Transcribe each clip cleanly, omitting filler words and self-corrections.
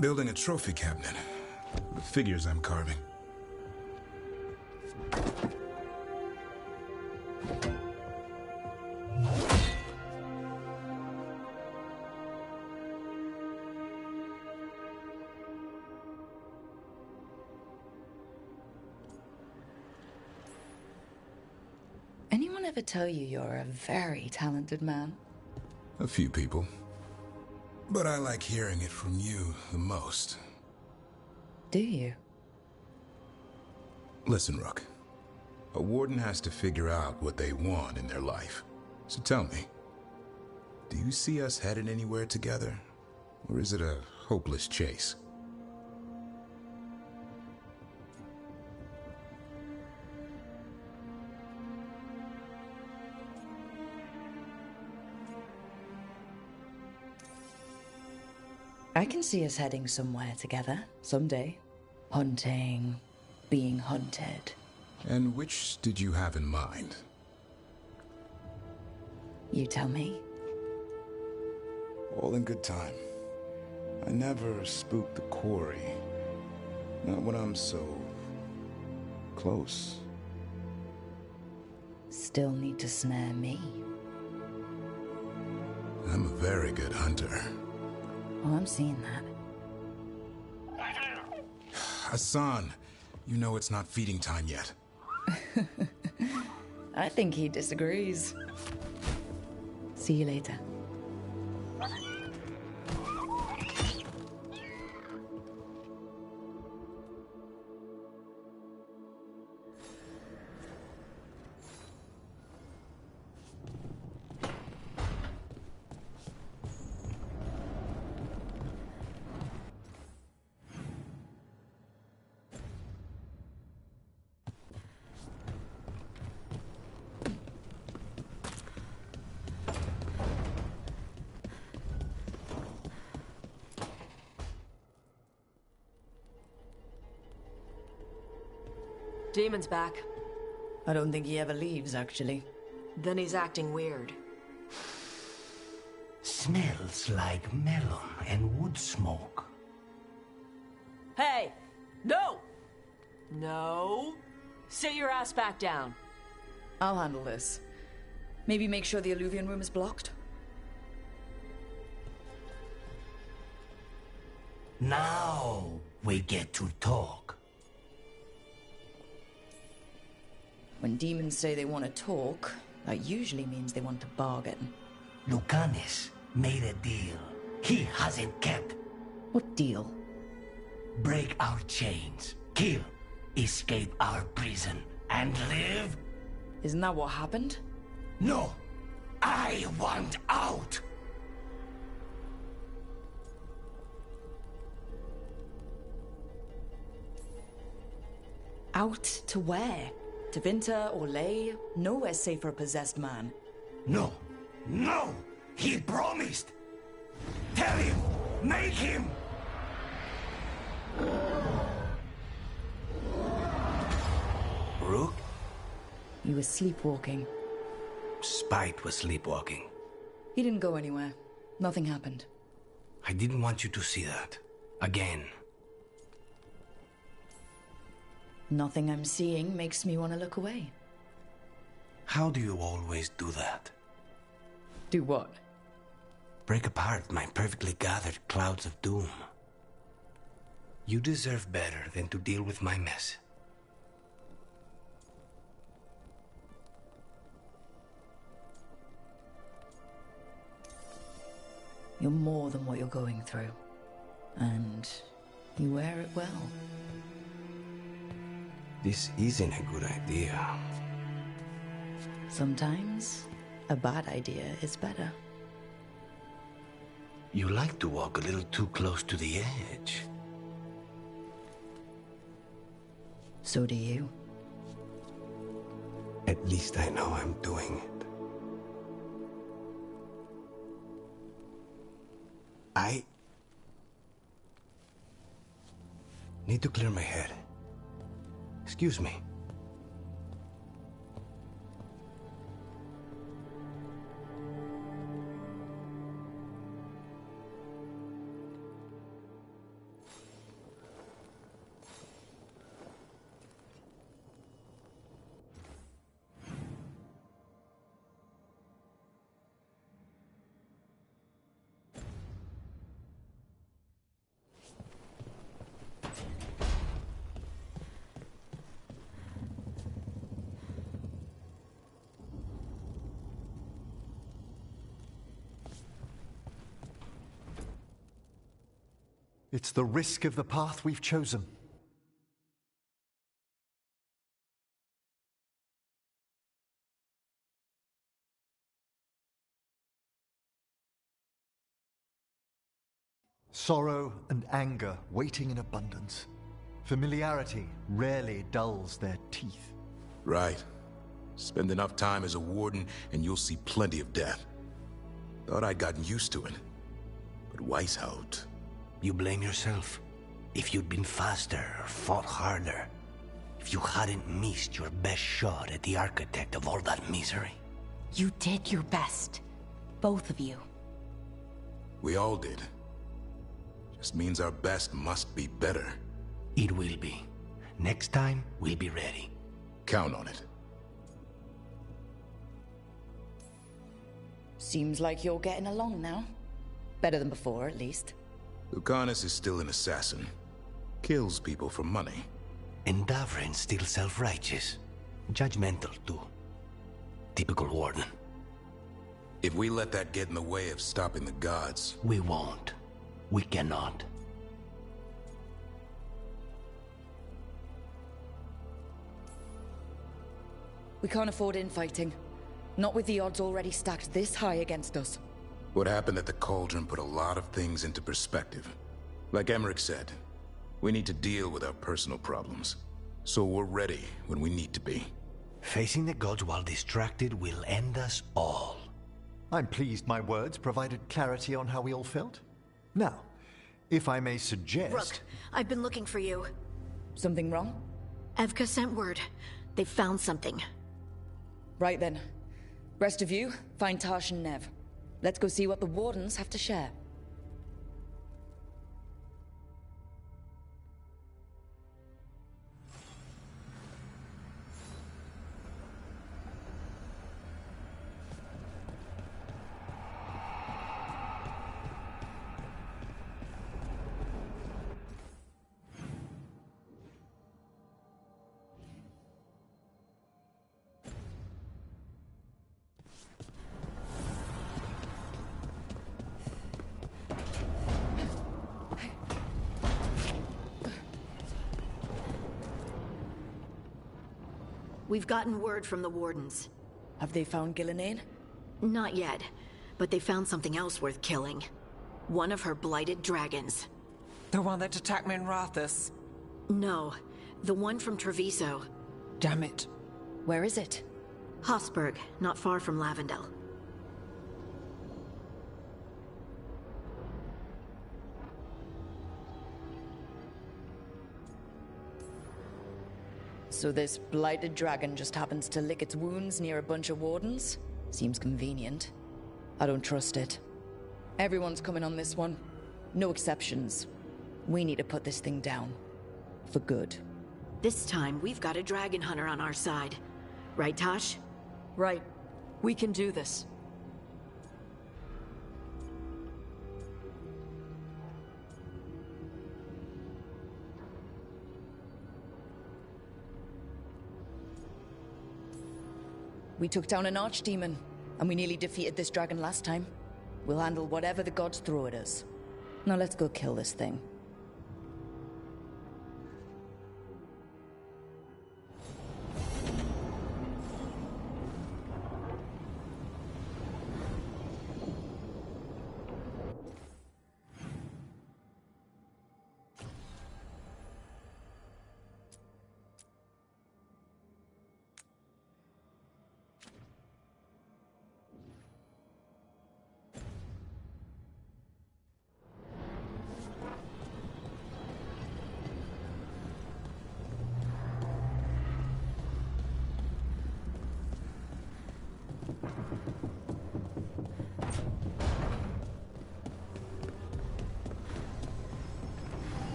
Building a trophy cabinet. The figures I'm carving. Anyone ever tell you you're a very talented man? A few people. But I like hearing it from you the most. Do you? Listen, Rook. A warden has to figure out what they want in their life. So tell me, do you see us headed anywhere together? Or is it a hopeless chase? I can see us heading somewhere together, someday. Hunting, being hunted. And which did you have in mind? You tell me. All in good time. I never spook the quarry. Not when I'm so... close. Still need to snare me. I'm a very good hunter. Oh, I'm seeing that. Hassan, you know it's not feeding time yet. I think he disagrees. See you later. Demon's back. I don't think he ever leaves, actually. Then he's acting weird. Smells like melon and wood smoke. Hey! No! No! Sit your ass back down. I'll handle this. Maybe make sure the Alluvion room is blocked? Now we get to talk. When demons say they want to talk, that usually means they want to bargain. Lucanis made a deal he hasn't kept. What deal? Break our chains, kill, escape our prison, and live? Isn't that what happened? No! I want out! Out to where? To Vinter or Ley? Nowhere's safe for a possessed man. No! No! He promised! Tell him! Make him! Rook? He was sleepwalking. Spite was sleepwalking. He didn't go anywhere. Nothing happened. I didn't want you to see that. Again. Nothing I'm seeing makes me want to look away. How do you always do that? Do what? Break apart my perfectly gathered clouds of doom. You deserve better than to deal with my mess. You're more than what you're going through. And you wear it well. This isn't a good idea. Sometimes, a bad idea is better. You like to walk a little too close to the edge. So do you. At least I know I'm doing it. I need to clear my head. Excuse me. It's the risk of the path we've chosen. Sorrow and anger waiting in abundance. Familiarity rarely dulls their teeth. Right. Spend enough time as a warden and you'll see plenty of death. Thought I'd gotten used to it. But Weishaupt... You blame yourself. If you'd been faster or fought harder. If you hadn't missed your best shot at the architect of all that misery. You did your best. Both of you. We all did. Just means our best must be better. It will be. Next time, we'll be ready. Count on it. Seems like you're getting along now. Better than before, at least. Lucanus is still an assassin. Kills people for money. And Davrin's still self-righteous. Judgmental, too. Typical warden. If we let that get in the way of stopping the gods... We won't. We cannot. We can't afford infighting. Not with the odds already stacked this high against us. What happened at the Cauldron put a lot of things into perspective. Like Emmerich said, we need to deal with our personal problems. So we're ready when we need to be. Facing the gods while distracted will end us all. I'm pleased my words provided clarity on how we all felt. Now, if I may suggest... Rook, I've been looking for you. Something wrong? Evka sent word. They found something. Right then. Rest of you, find Tash and Nev. Let's go see what the Wardens have to share. We've gotten word from the Wardens. Have they found Gillenane? Not yet, but they found something else worth killing. One of her blighted dragons. The one that attacked me in Rathus. No, the one from Treviso. Damn it. Where is it? Hosberg, not far from Lavendel. So this blighted dragon just happens to lick its wounds near a bunch of Wardens? Seems convenient. I don't trust it. Everyone's coming on this one. No exceptions. We need to put this thing down. For good. This time, we've got a dragon hunter on our side. Right, Tosh? Right. We can do this. We took down an archdemon, and we nearly defeated this dragon last time. We'll handle whatever the gods throw at us. Now let's go kill this thing.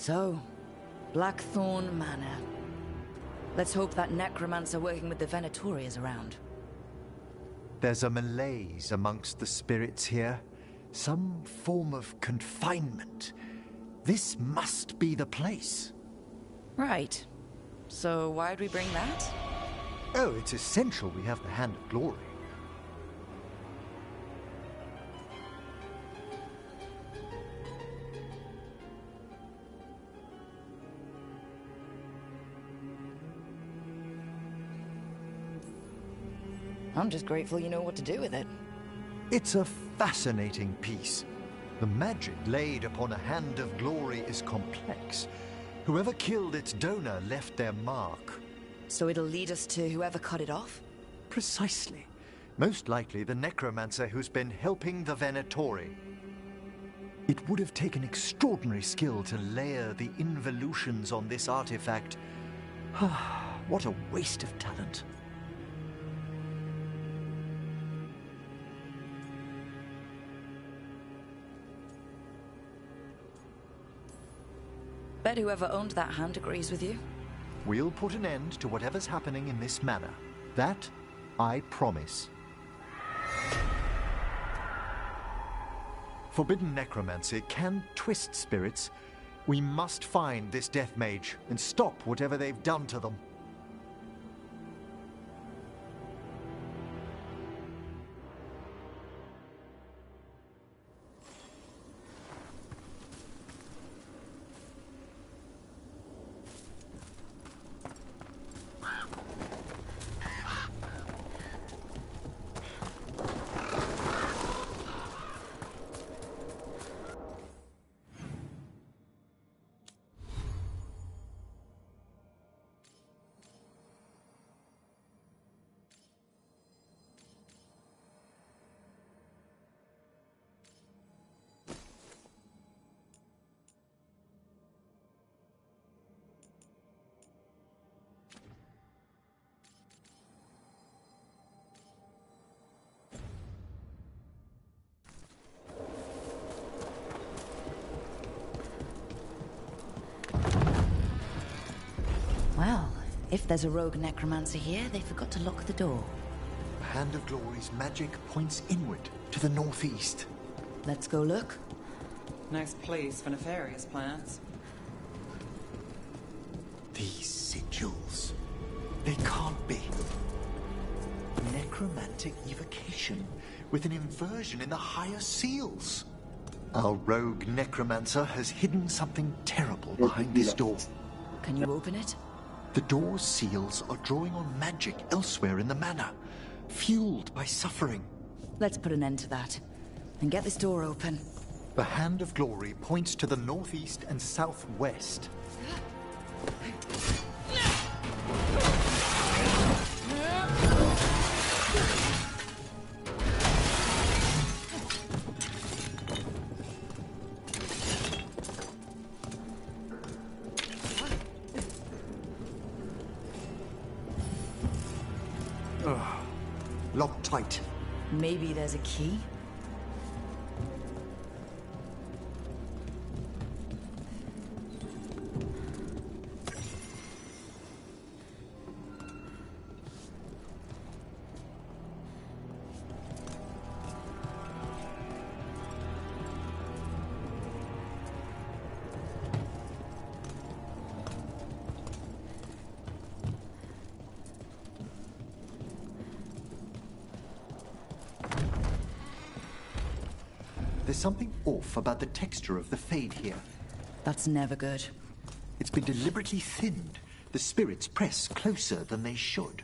So, Blackthorn Manor. Let's hope that necromancer working with the Venatori is around. There's a malaise amongst the spirits here. Some form of confinement. This must be the place. Right. So why'd we bring that? Oh, it's essential we have the Hand of Glory. I'm just grateful you know what to do with it. It's a fascinating piece. The magic laid upon a Hand of Glory is complex. Whoever killed its donor left their mark. So it'll lead us to whoever cut it off? Precisely. Most likely the necromancer who's been helping the Venatori. It would have taken extraordinary skill to layer the involutions on this artifact. What a waste of talent. Bet whoever owned that hand agrees with you. We'll put an end to whatever's happening in this manor. That, I promise. Forbidden necromancy can twist spirits. We must find this death mage and stop whatever they've done to them. Well, if there's a rogue necromancer here, they forgot to lock the door. The Hand of Glory's magic points inward, to the northeast. Let's go look. Nice place for nefarious plans. These sigils. They can't be. Necromantic evocation, with an inversion in the higher seals. Our rogue necromancer has hidden something terrible behind this door. Can you open it? The door's seals are drawing on magic elsewhere in the manor, fueled by suffering. Let's put an end to that, and get this door open. The Hand of Glory points to the northeast and southwest. Locked tight. Maybe there's a key? There's something off about the texture of the fade here. That's never good. It's been deliberately thinned. The spirits press closer than they should.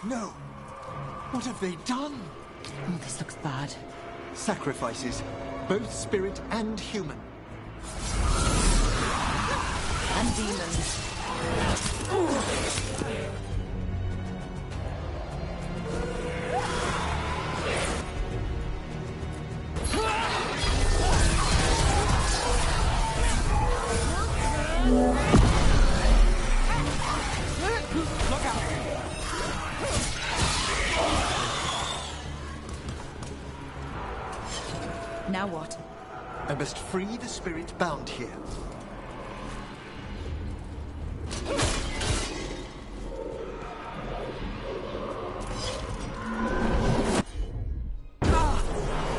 No! What have they done? Oh, this looks bad. Sacrifices, both spirit and human. And demons. Now what? I must free the spirit bound here.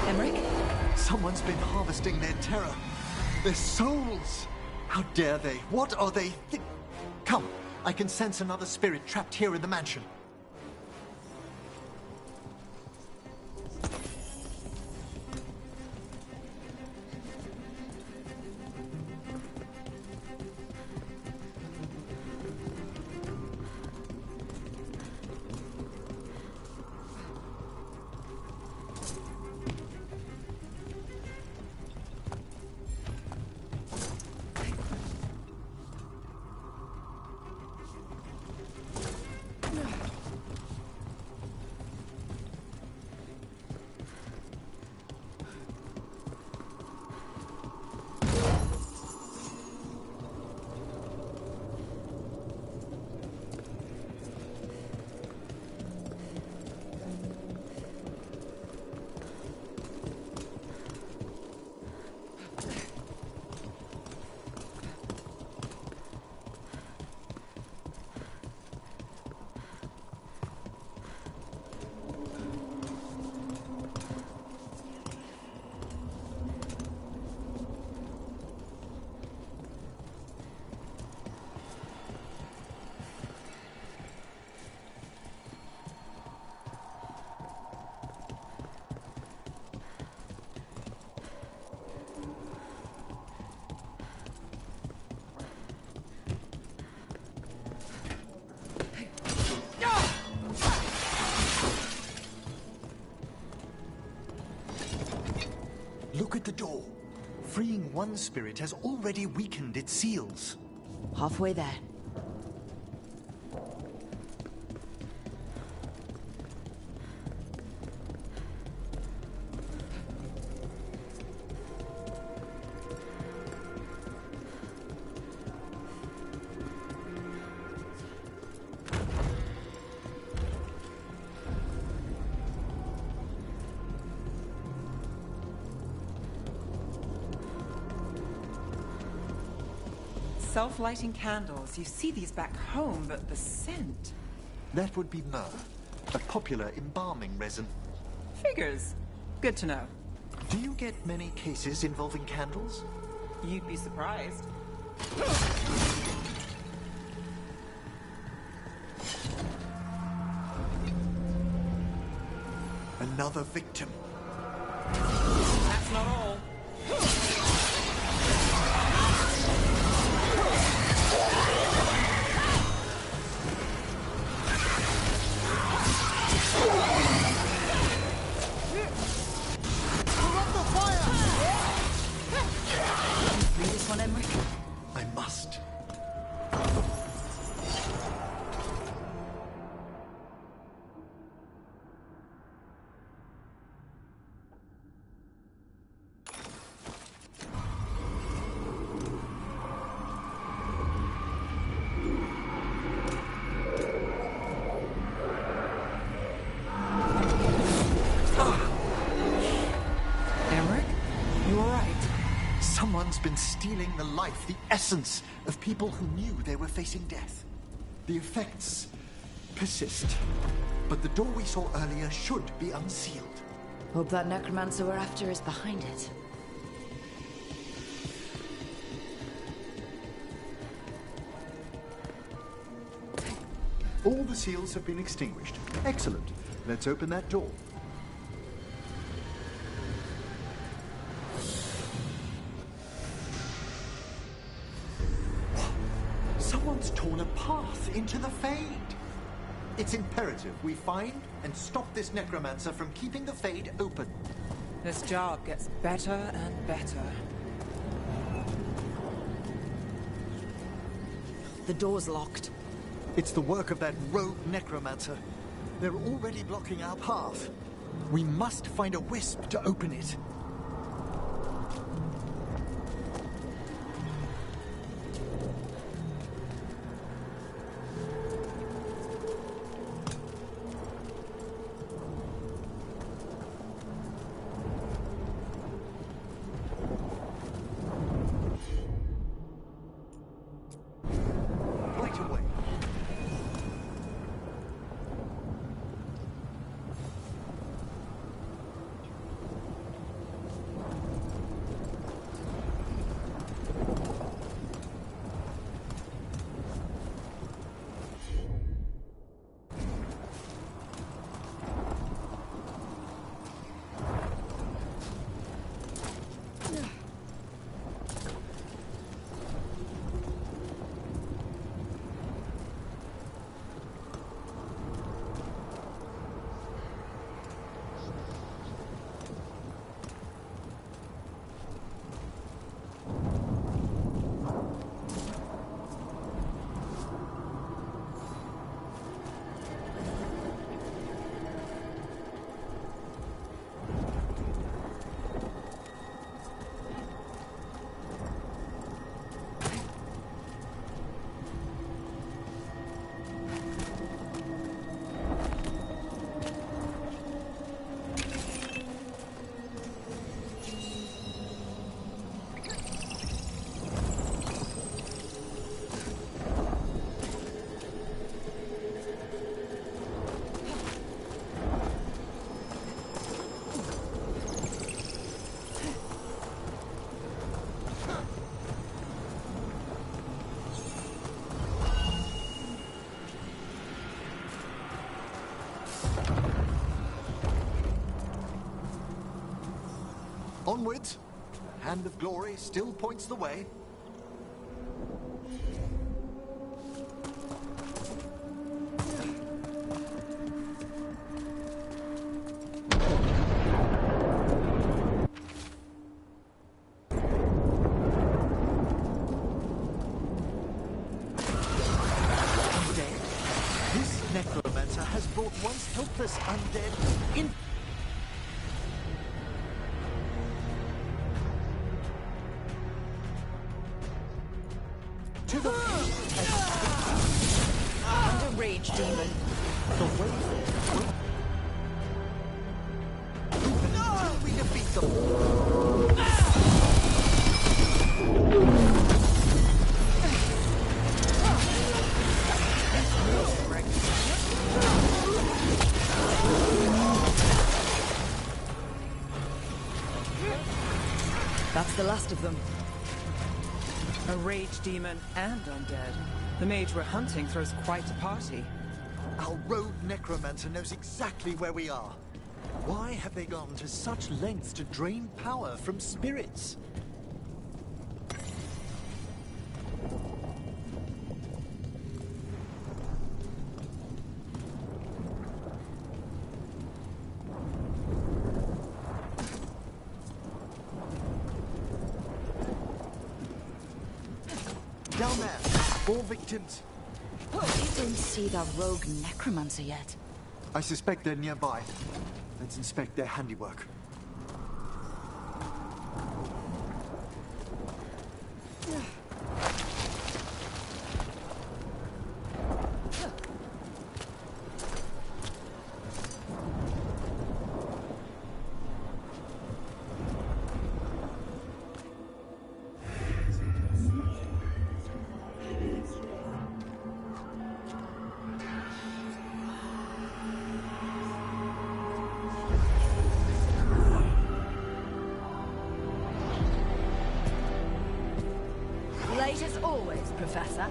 Emmerich? Someone's been harvesting their terror. Their souls! How dare they? What are they Come, I can sense another spirit trapped here in the mansion. Look at the door. Freeing one spirit has already weakened its seals. Halfway there. Self-lighting candles. You see these back home, but the scent... That would be myrrh, a popular embalming resin. Figures. Good to know. Do you get many cases involving candles? You'd be surprised. Another victim. That's not all. I must. Someone's been stealing the life, the essence of people who knew they were facing death. The effects persist, but the door we saw earlier should be unsealed. Hope that necromancer we're after is behind it. All the seals have been extinguished. Excellent. Let's open that door. Someone's torn a path into the Fade. It's imperative we find and stop this necromancer from keeping the Fade open. This job gets better and better. The door's locked. It's the work of that rogue necromancer. They're already blocking our path. We must find a wisp to open it. Onwards. The hand of glory still points the way. This necromancer has brought once helpless undead in. Under rage, demon. The way forward. Until we defeat them. That's the last of them. A rage demon and undead. The mage we're hunting throws quite a party. Our rogue necromancer knows exactly where we are. Why have they gone to such lengths to drain power from spirits? Down there, 4 victims. We didn't see that rogue necromancer yet. I suspect they're nearby. Let's inspect their handiwork. Late as always, Professor.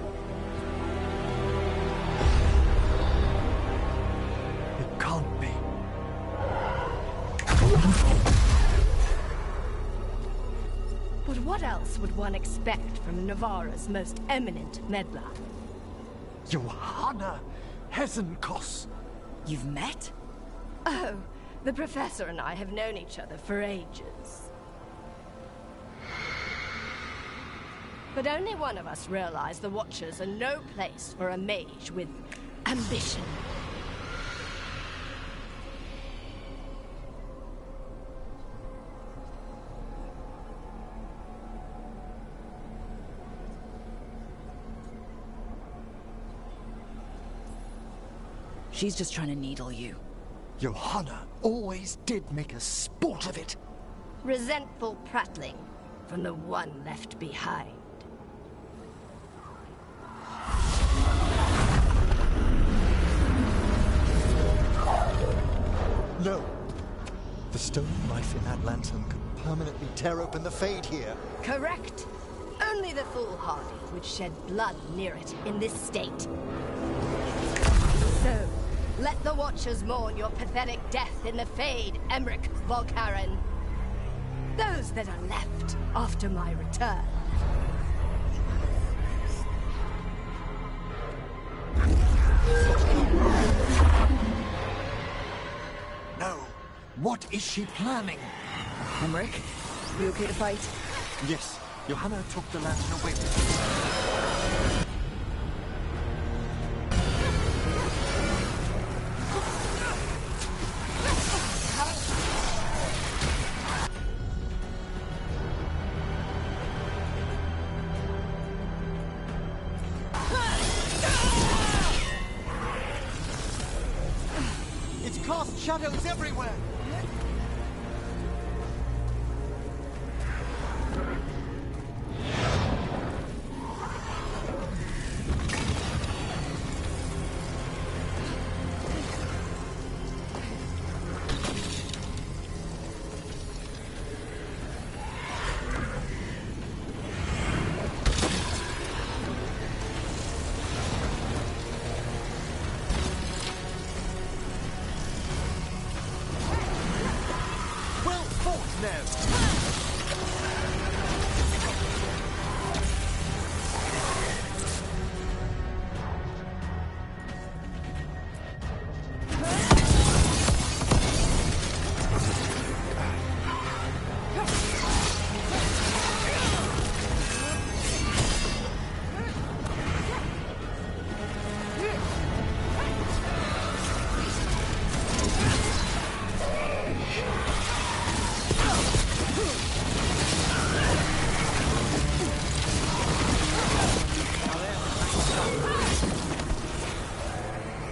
It can't be. But what else would one expect from Navarra's most eminent meddler? Johanna! Hezenkos. You've met? Oh, the Professor and I have known each other for ages. But only one of us realized the Watchers are no place for a mage with ambition. She's just trying to needle you. Johanna always did make a sport of it. Resentful prattling from the one left behind. No. The stone knife in that lantern could permanently tear open the Fade here. Correct. Only the foolhardy would shed blood near it in this state. So, let the Watchers mourn your pathetic death in the Fade, Emmerich Volkaren. Those that are left after my return. No. What is she planning? Emmerich, you okay to fight? Yes. Johanna took the lantern away with her. It's cast shadows everywhere!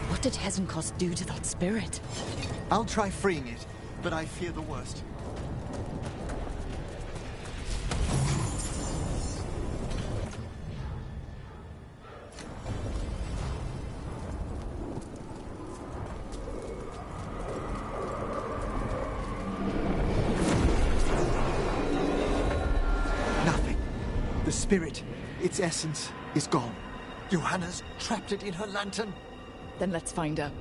What did Hezenkos do to that spirit? I'll try freeing it, but I fear the worst. Nothing. The spirit, its essence, is gone. Johanna's trapped it in her lantern. Then let's find her.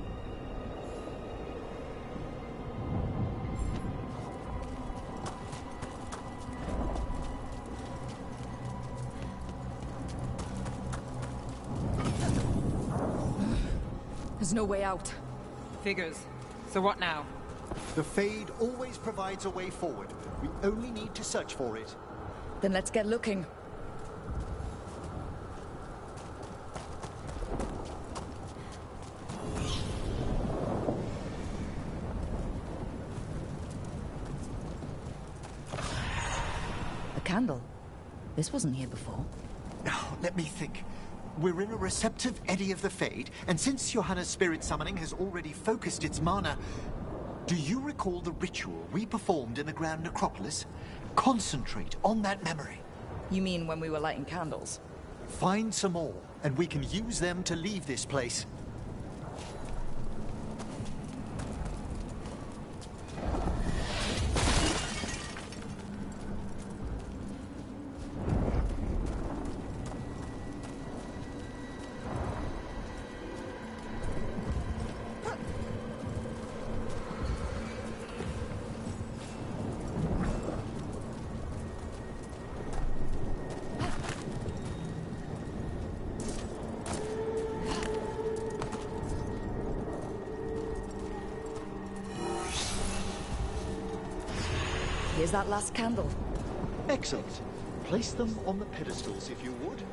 There's no way out. Figures. So what now? The Fade always provides a way forward. We only need to search for it. Then let's get looking. A candle? This wasn't here before. Now, let me think. We're in a receptive eddy of the Fade, and since Johanna's spirit summoning has already focused its mana, do you recall the ritual we performed in the Grand Necropolis? Concentrate on that memory. You mean when we were lighting candles? Find some more, and we can use them to leave this place. is that last candle. Excellent. Place them on the pedestals, if you would.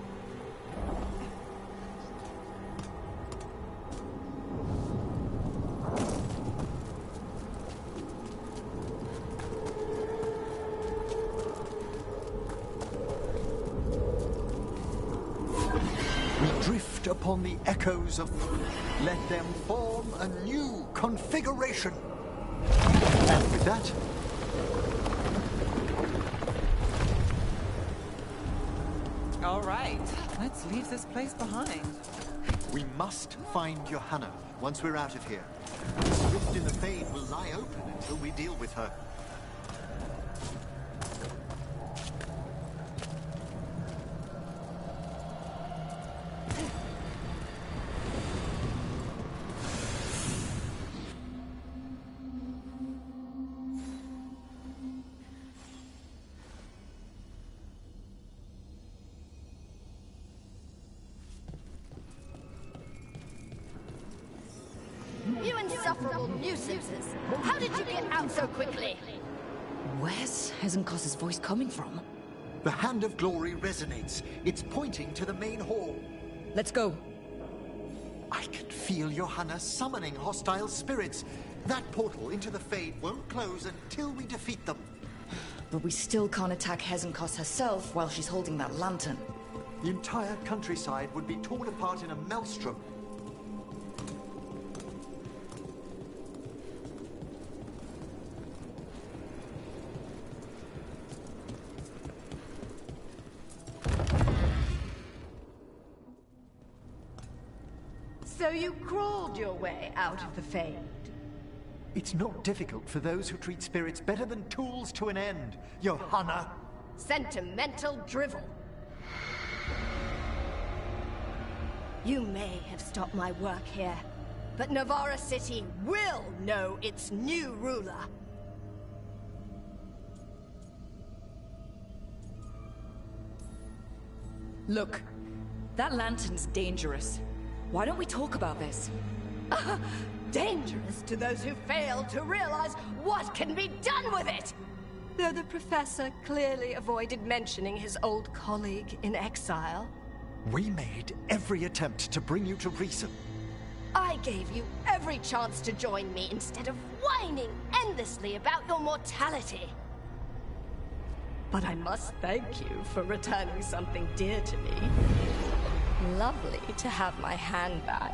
We drift upon the echoes of... Let them form a new configuration. And with that... All right, let's leave this place behind. We must find Johanna once we're out of here. The rift in the Fade will lie open until we deal with her. You insufferable nuisances! How did you get out so quickly? Where's Hezenkos's voice coming from? The Hand of Glory resonates. It's pointing to the main hall. Let's go. I can feel Johanna summoning hostile spirits. That portal into the Fade won't close until we defeat them. But we still can't attack Hezenkos herself while she's holding that lantern. The entire countryside would be torn apart in a maelstrom. So you crawled your way out of the Fade? It's not difficult for those who treat spirits better than tools to an end, Johanna. Sentimental drivel. You may have stopped my work here, but Navarra City will know its new ruler. Look, that lantern's dangerous. Why don't we talk about this? Dangerous to those who fail to realize what can be done with it! Though the professor clearly avoided mentioning his old colleague in exile. We made every attempt to bring you to reason. I gave you every chance to join me instead of whining endlessly about your mortality. But I must thank you for returning something dear to me. Lovely to have my hand back.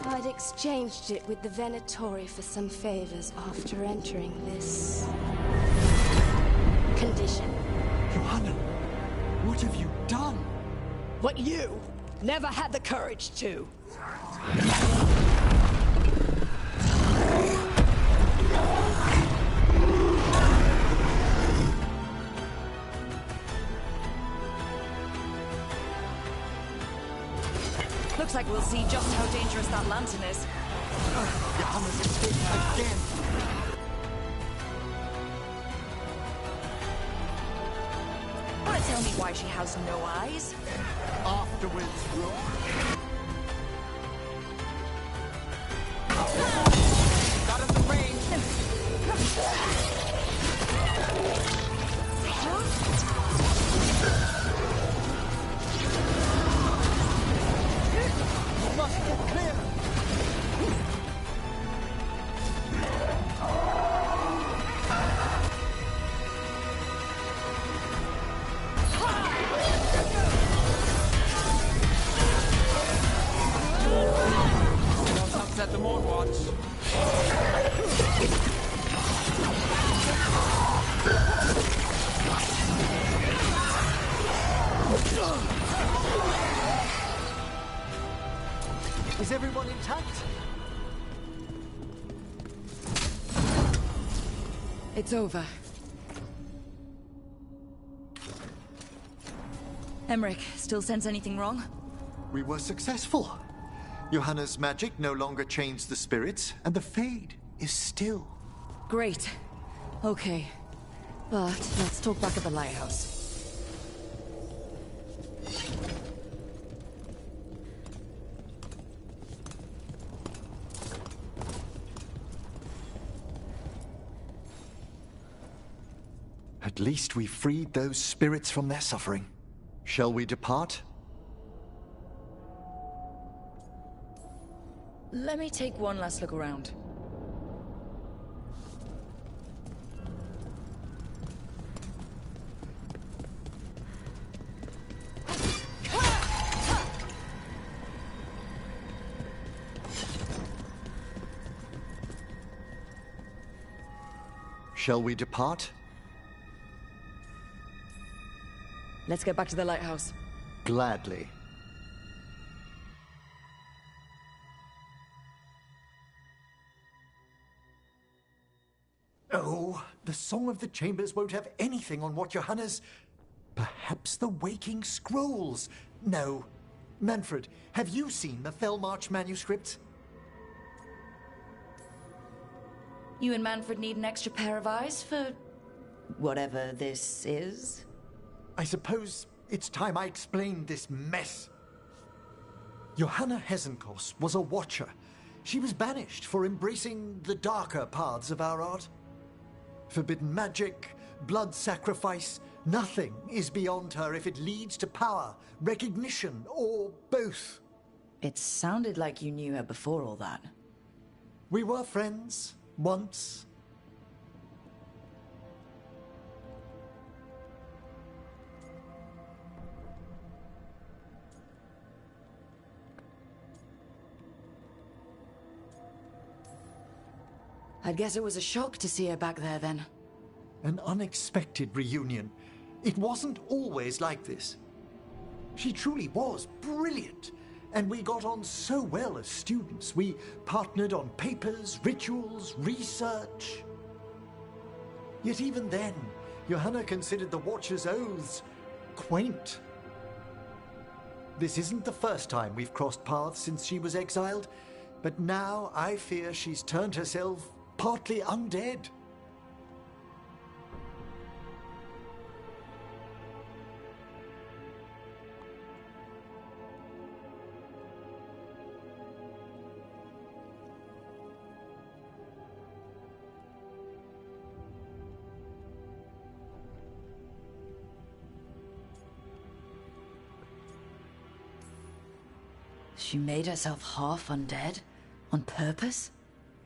I'd exchanged it with the Venatori for some favors after entering this condition. Johanna, what have you done? What you never had the courage to. Looks like we'll see just how dangerous that lantern is. Johanna's escaped again. Want to tell me why she has no eyes? Afterwards, Got in the range. must get clear. Set them on watch. Is everyone intact? It's over. Emmerich, still sense anything wrong? We were successful. Johanna's magic no longer chains the spirits, and the Fade is still. Great. Okay. But let's talk back at the lighthouse. At least we freed those spirits from their suffering. Shall we depart? Let me take one last look around. Shall we depart? Let's get back to the lighthouse. Gladly. Oh, the Song of the Chambers won't have anything on what Johanna's... Perhaps the Waking Scrolls? No. Manfred, have you seen the Fellmarch manuscripts? You and Manfred need an extra pair of eyes for... whatever this is? I suppose it's time I explained this mess. Johanna Hesenkos was a watcher. She was banished for embracing the darker paths of our art. Forbidden magic, blood sacrifice, nothing is beyond her if it leads to power, recognition, or both. It sounded like you knew her before all that. We were friends, once. I'd guess it was a shock to see her back there then. An unexpected reunion. It wasn't always like this. She truly was brilliant, and we got on so well as students. We partnered on papers, rituals, research. Yet even then, Johanna considered the Watcher's oaths quaint. This isn't the first time we've crossed paths since she was exiled, but now I fear she's turned herself partly undead. She made herself half undead? On purpose?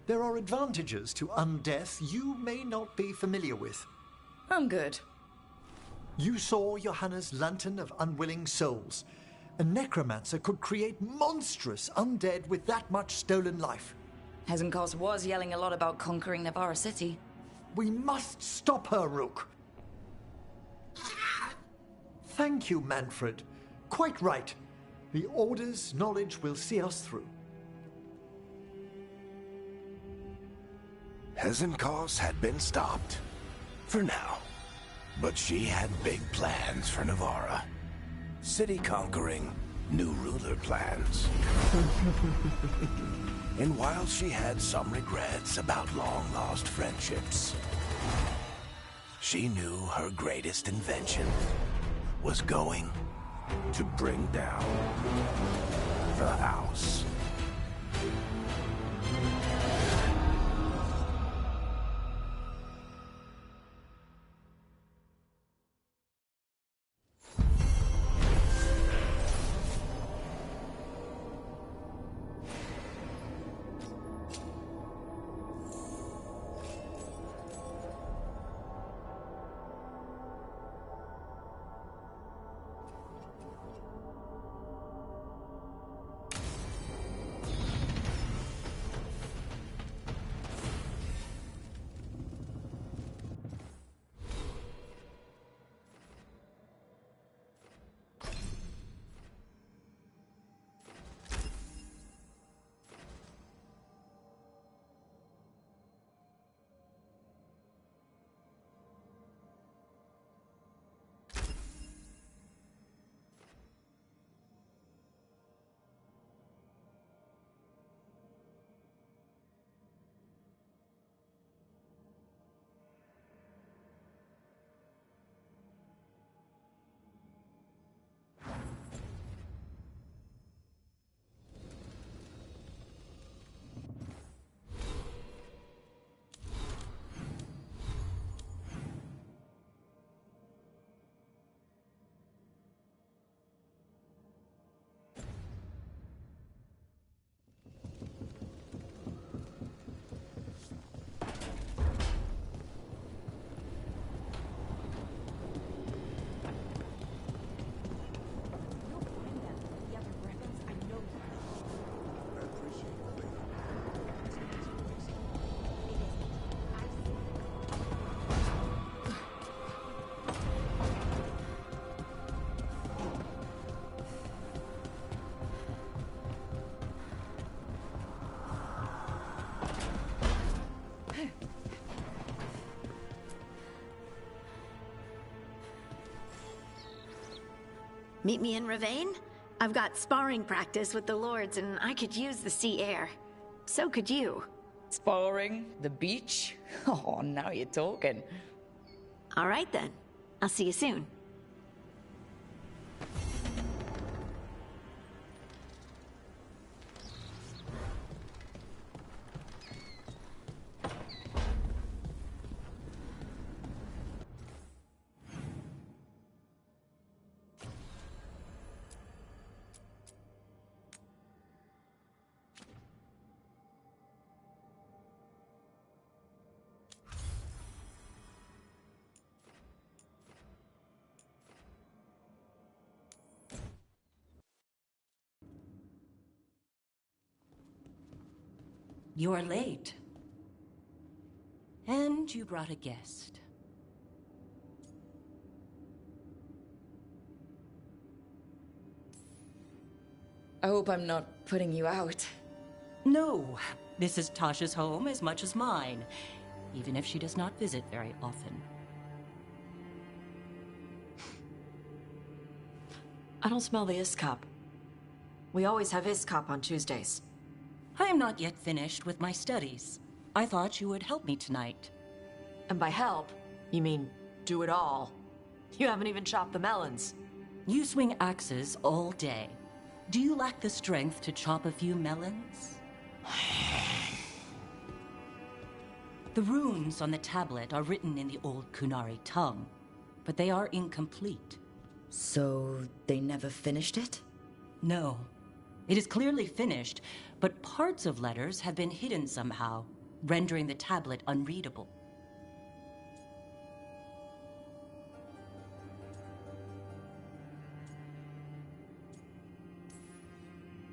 There are advantages to undeath you may not be familiar with. I'm good. You saw Johanna's Lantern of Unwilling Souls. A necromancer could create monstrous undead with that much stolen life. Hesenkos was yelling a lot about conquering Navarra City. We must stop her, Rook. Thank you, Manfred. Quite right. The Order's knowledge will see us through. Hesenkos had been stopped. For now. But she had big plans for Navarra. City conquering, new ruler plans. And while she had some regrets about long-lost friendships, she knew her greatest invention was going to bring down the house. Meet me in Ravane? I've got sparring practice with the lords and I could use the sea air. So could you. Sparring? The beach? Oh, now you're talking. All right then. I'll see you soon. You're late. And you brought a guest. I hope I'm not putting you out. No, this is Tasha's home as much as mine, even if she does not visit very often. I don't smell the Iskop. We always have Iskop on Tuesdays. I am not yet finished with my studies. I thought you would help me tonight. And by help, you mean do it all. You haven't even chopped the melons. You swing axes all day. Do you lack the strength to chop a few melons? The runes on the tablet are written in the old Kunari tongue, but they are incomplete. So they never finished it? No. It is clearly finished, but parts of letters have been hidden somehow, rendering the tablet unreadable.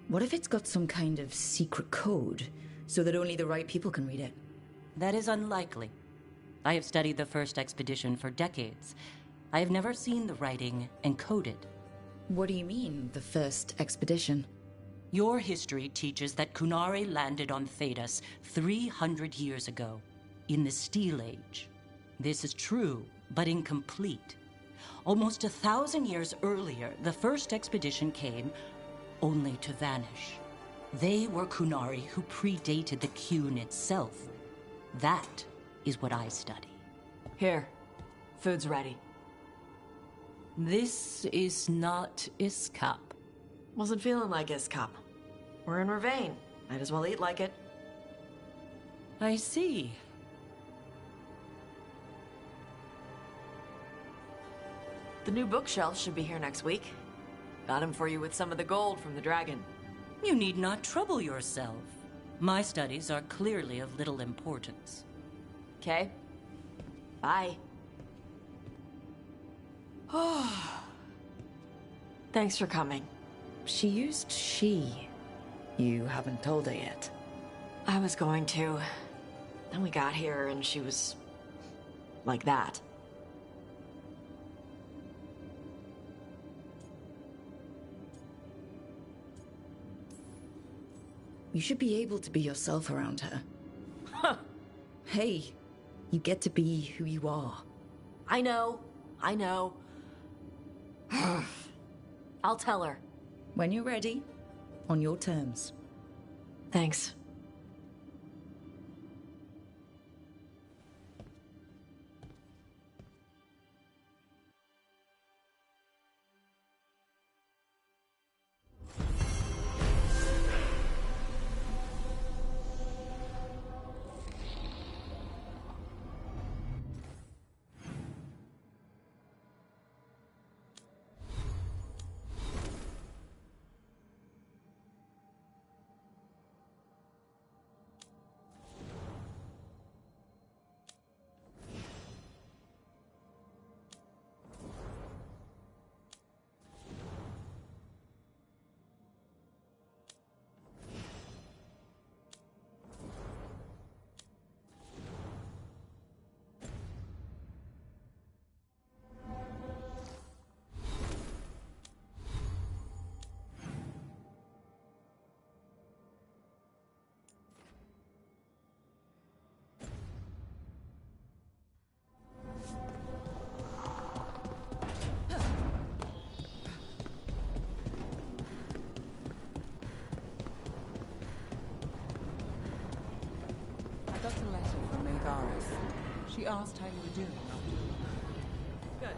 What if it's got some kind of secret code, so that only the right people can read it? That is unlikely. I have studied the first expedition for decades. I have never seen the writing encoded. What do you mean, the first expedition? Your history teaches that Kunari landed on Thedas 300 years ago, in the Steel Age. This is true, but incomplete. Almost 1,000 years earlier, the first expedition came only to vanish. They were Kunari who predated the Qun itself. That is what I study. Here, food's ready. This is not Iskop. Wasn't feeling like Iskop. We're in Ravane. Might as well eat like it. I see. The new bookshelf should be here next week. Got him for you with some of the gold from the dragon. You need not trouble yourself. My studies are clearly of little importance. Okay. Bye. Thanks for coming. She used she. You haven't told her yet. I was going to. Then we got here and she was like that. You should be able to be yourself around her. Hey, you get to be who you are. I know. I'll tell her. When you're ready, on your terms. Thanks. She asked how you were doing after. Good.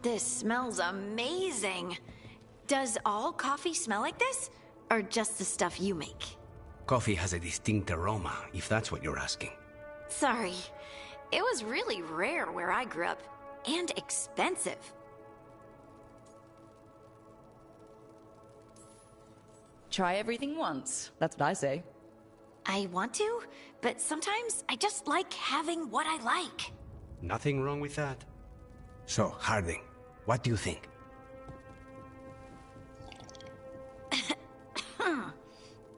This smells amazing. Does all coffee smell like this? Or just the stuff you make? Coffee has a distinct aroma, if that's what you're asking. Sorry. It was really rare where I grew up. And expensive. Try everything once. That's what I say. I want to, but sometimes I just like having what I like. Nothing wrong with that. So, Harding, what do you think?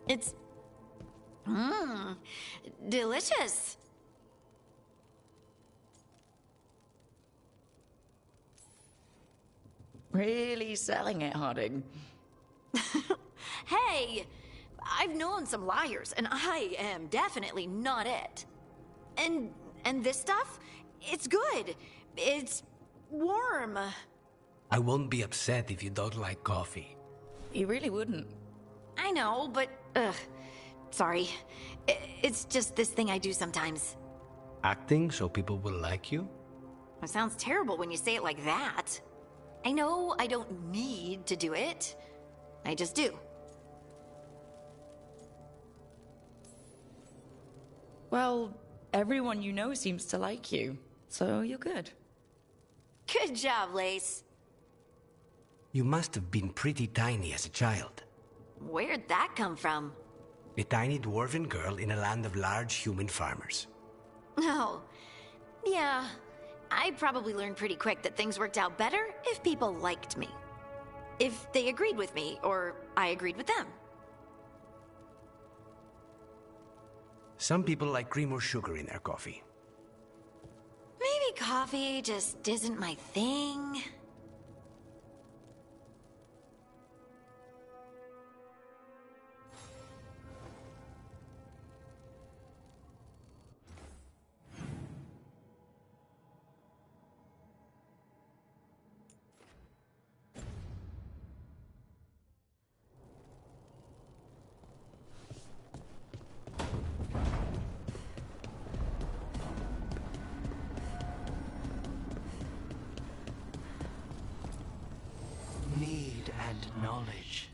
It's... delicious. Really selling it, Harding. Hey, I've known some liars, and I am definitely not it. And this stuff, it's good. It's warm. I won't be upset if you don't like coffee. You really wouldn't. I know, but, sorry. It's just this thing I do sometimes. Acting so people will like you? It sounds terrible when you say it like that. I know I don't need to do it. I just do. Well, everyone you know seems to like you, so you're good. Good job, Lace. You must have been pretty tiny as a child. Where'd that come from? A tiny dwarven girl in a land of large human farmers. Oh, yeah. I probably learned pretty quick that things worked out better if people liked me. If they agreed with me, or I agreed with them. Some people like cream or sugar in their coffee. Maybe coffee just isn't my thing. Need and knowledge.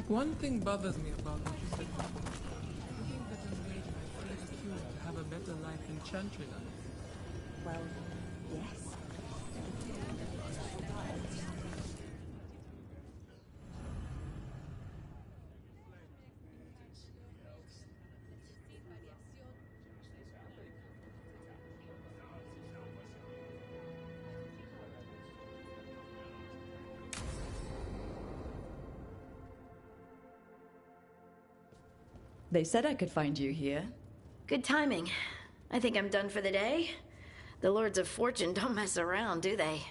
One thing bothers me about what you said before. You think that a lady might feel the cure to have a better life in Chantry life? Well, yes. They said I could find you here. Good timing. I think I'm done for the day. The Lords of Fortune don't mess around, do they?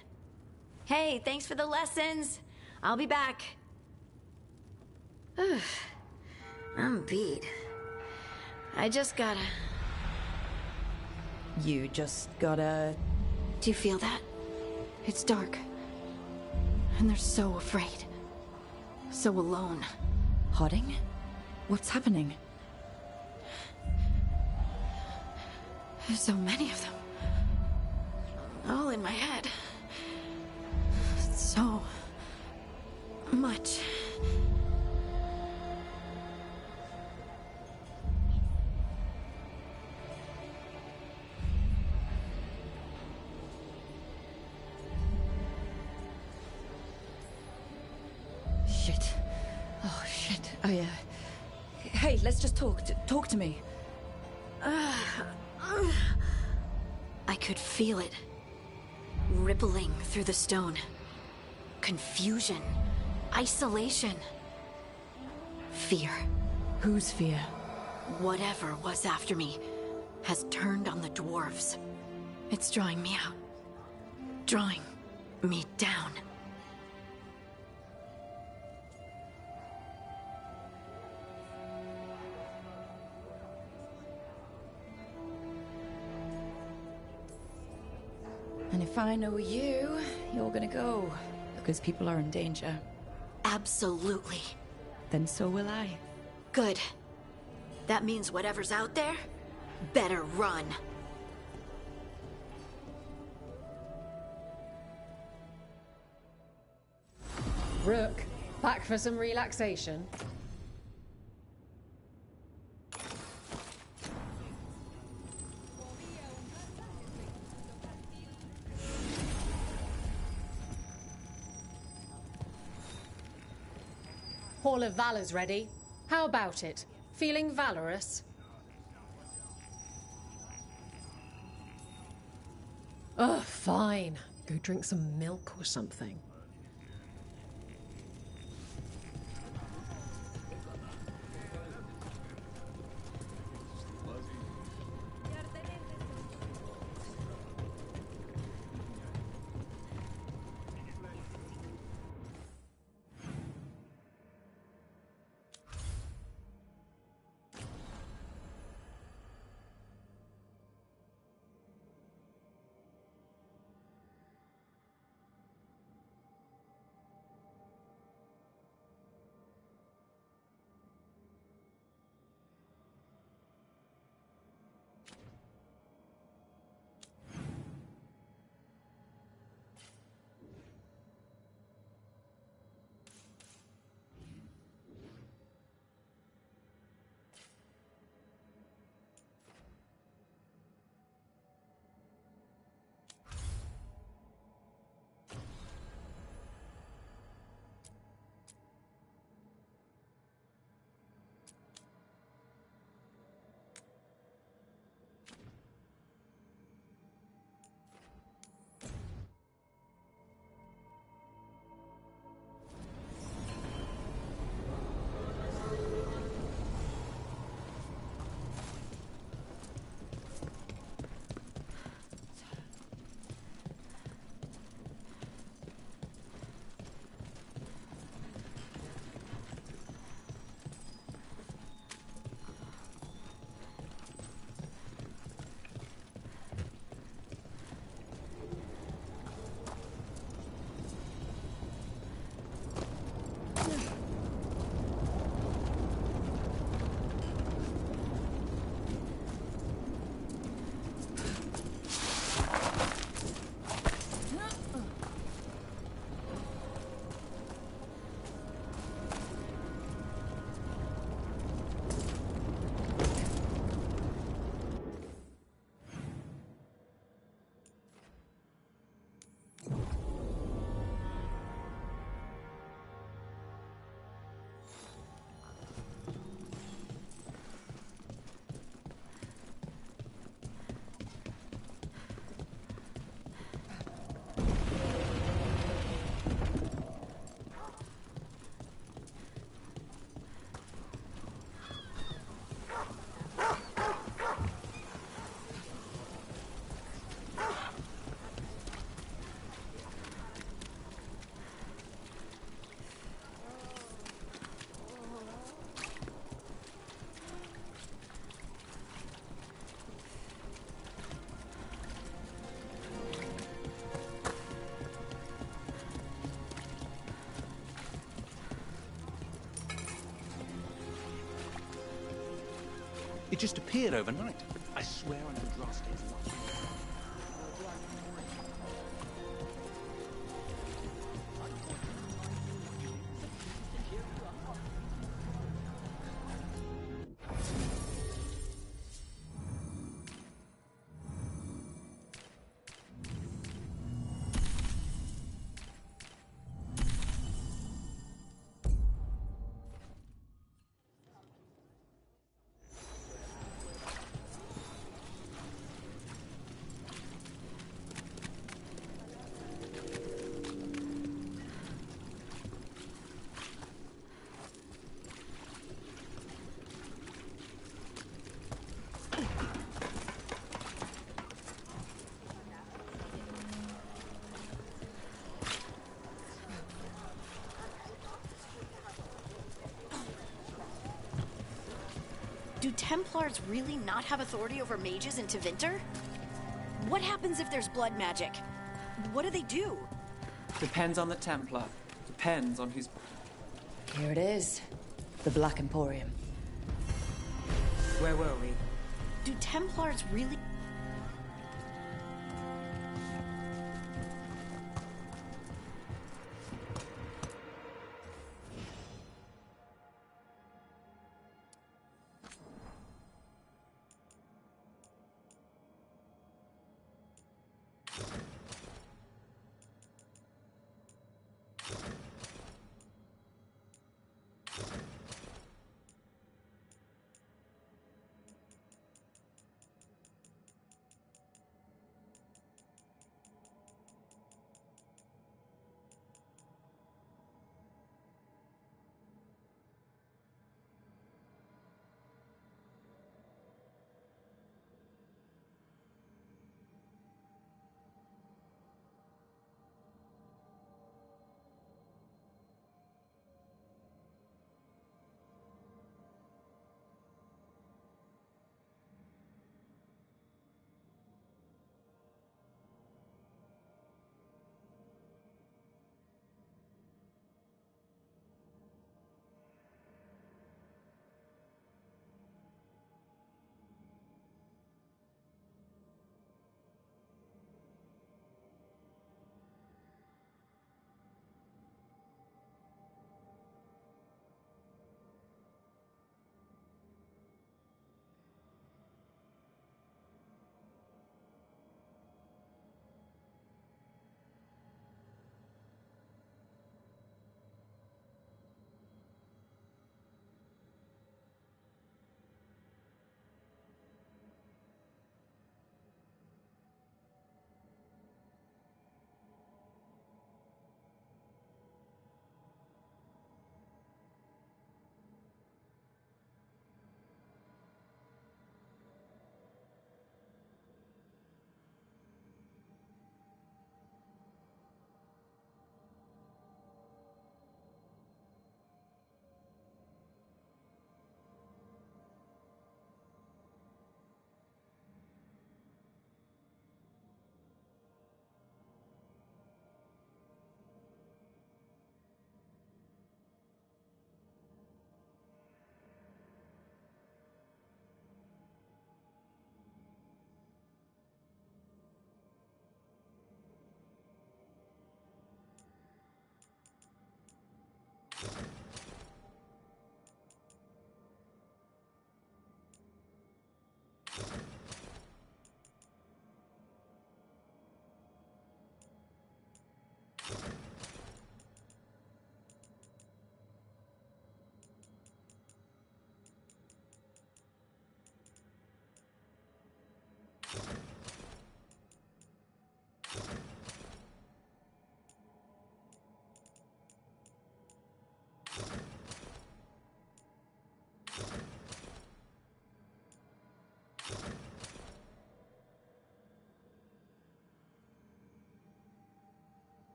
Hey, thanks for the lessons. I'll be back. I'm beat. I just gotta... You just gotta... Do you feel that? It's dark. And they're so afraid. So alone. Hodding? What's happening? There's so many of them. All in my head. So much. Shit. Oh, shit. Hey, let's just talk. Talk to me. I could feel it. Rippling through the stone. Confusion. Isolation. Fear. Whose fear? Whatever was after me has turned on the dwarves. It's drawing me out. Drawing me down. And if I know you, you're gonna go. Because people are in danger. Absolutely. Then so will I. Good. That means whatever's out there, better run. Rook, back for some relaxation? Hall of Valor's ready. How about it? Feeling valorous? Oh, fine. Go drink some milk or something. It just appeared overnight. I swear on the grass stays lost. Do Templars really not have authority over mages in Tevinter? What happens if there's blood magic? What do they do? Depends on the Templar. Depends on who's... Here it is. The Black Emporium. Where were we? Do Templars really...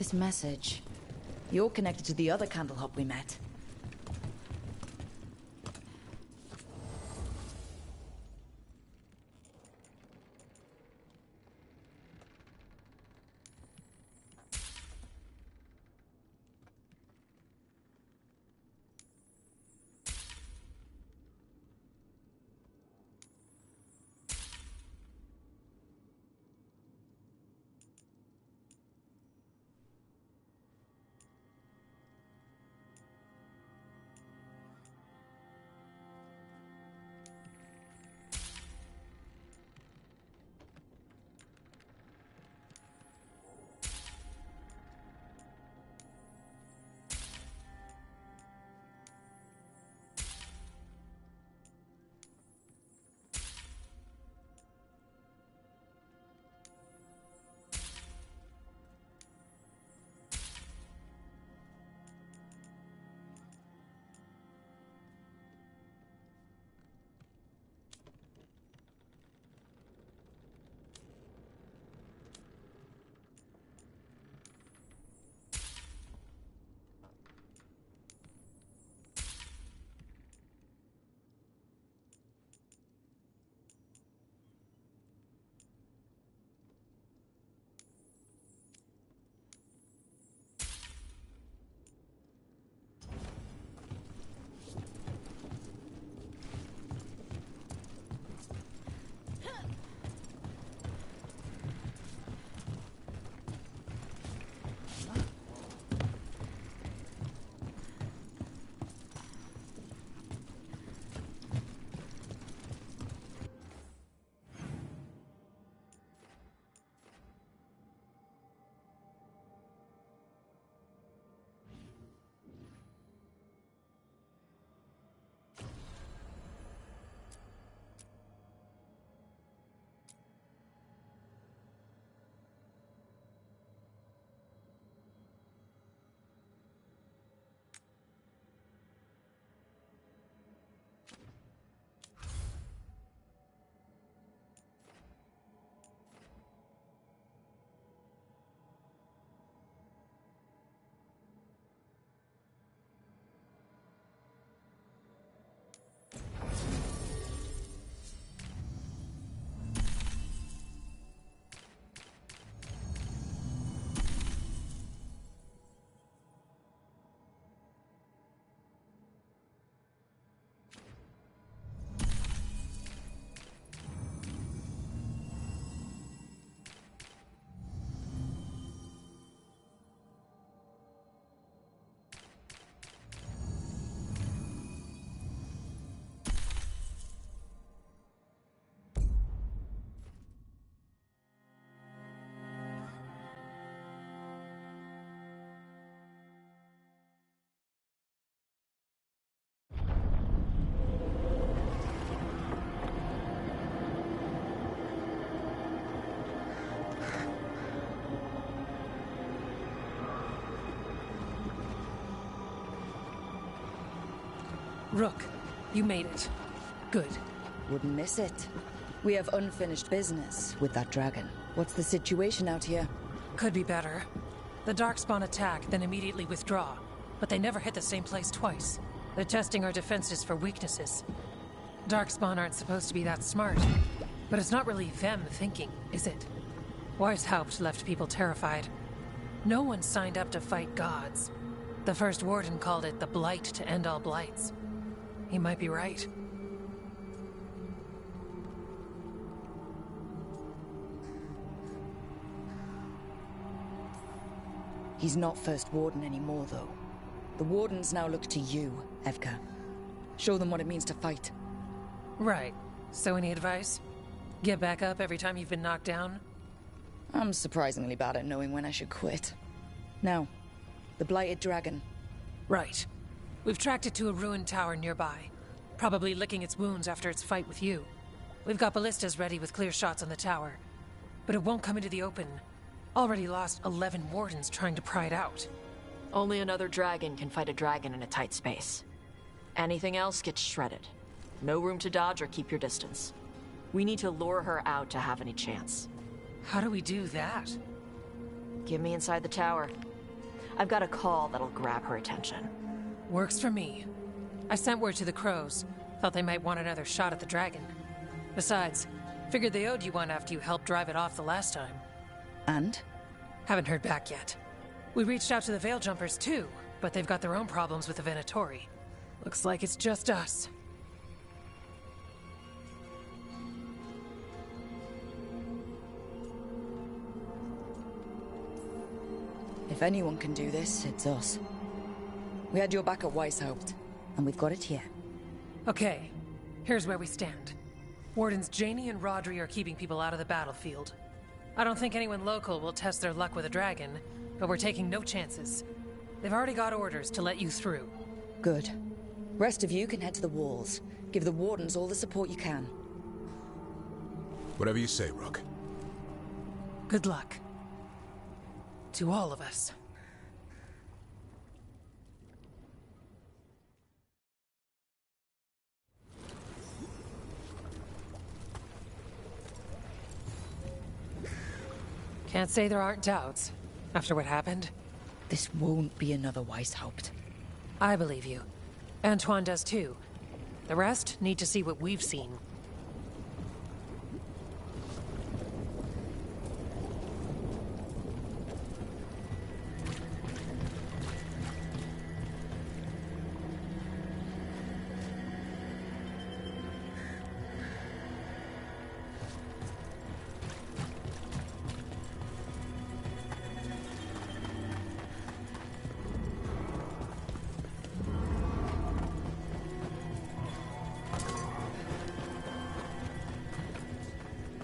This message. You're connected to the other Candlehop we met. Rook, you made it. Good. Wouldn't miss it. We have unfinished business with that dragon. What's the situation out here? Could be better. The Darkspawn attack, then immediately withdraw. But they never hit the same place twice. They're testing our defenses for weaknesses. Darkspawn aren't supposed to be that smart. But it's not really them thinking, is it? Weishaupt left people terrified. No one signed up to fight gods. The first warden called it the blight to end all blights. He might be right. He's not First Warden anymore, though. The Wardens now look to you, Evka. Show them what it means to fight. Right. So any advice? Get back up every time you've been knocked down? I'm surprisingly bad at knowing when I should quit. Now, the Blighted Dragon. Right. We've tracked it to a ruined tower nearby. Probably licking its wounds after its fight with you. We've got ballistas ready with clear shots on the tower. But it won't come into the open. Already lost 11 wardens trying to pry it out. Only another dragon can fight a dragon in a tight space. Anything else gets shredded. No room to dodge or keep your distance. We need to lure her out to have any chance. How do we do that? Get me inside the tower. I've got a call that'll grab her attention. Works for me. I sent word to the crows. Thought they might want another shot at the dragon. Besides, figured they owed you one after you helped drive it off the last time. And? Haven't heard back yet. We reached out to the Veil Jumpers too, but they've got their own problems with the Venatori. Looks like it's just us. If anyone can do this, it's us. We had your back at Weishaupt, and we've got it here. Okay, here's where we stand. Wardens Janey and Rodri are keeping people out of the battlefield. I don't think anyone local will test their luck with a dragon, but we're taking no chances. They've already got orders to let you through. Good. Rest of you can head to the walls. Give the Wardens all the support you can. Whatever you say, Rook. Good luck. To all of us. Can't say there aren't doubts, after what happened. This won't be another Weishaupt. I believe you. Antoine does too. The rest need to see what we've seen.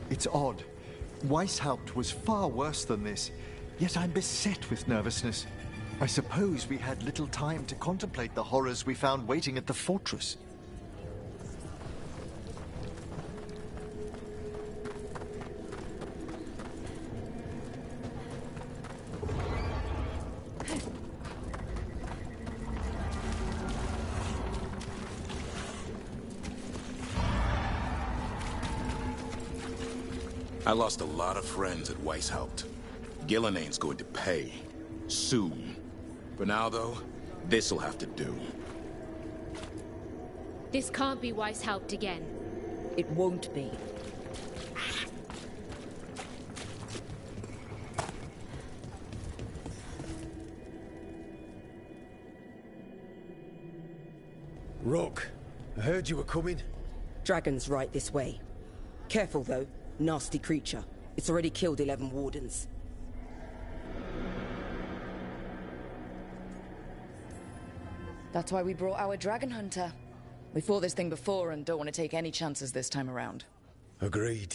It's odd. Weishaupt was far worse than this, yet I'm beset with nervousness. I suppose we had little time to contemplate the horrors we found waiting at the fortress. I lost a lot of friends at Weishaupt. Gillenane's going to pay. Soon. For now, though, this'll have to do. This can't be Weishaupt again. It won't be. Rook, I heard you were coming. Dragon's right this way. Careful, though. Nasty creature. It's already killed 11 wardens. That's why we brought our dragon hunter. We fought this thing before and don't want to take any chances this time around. Agreed.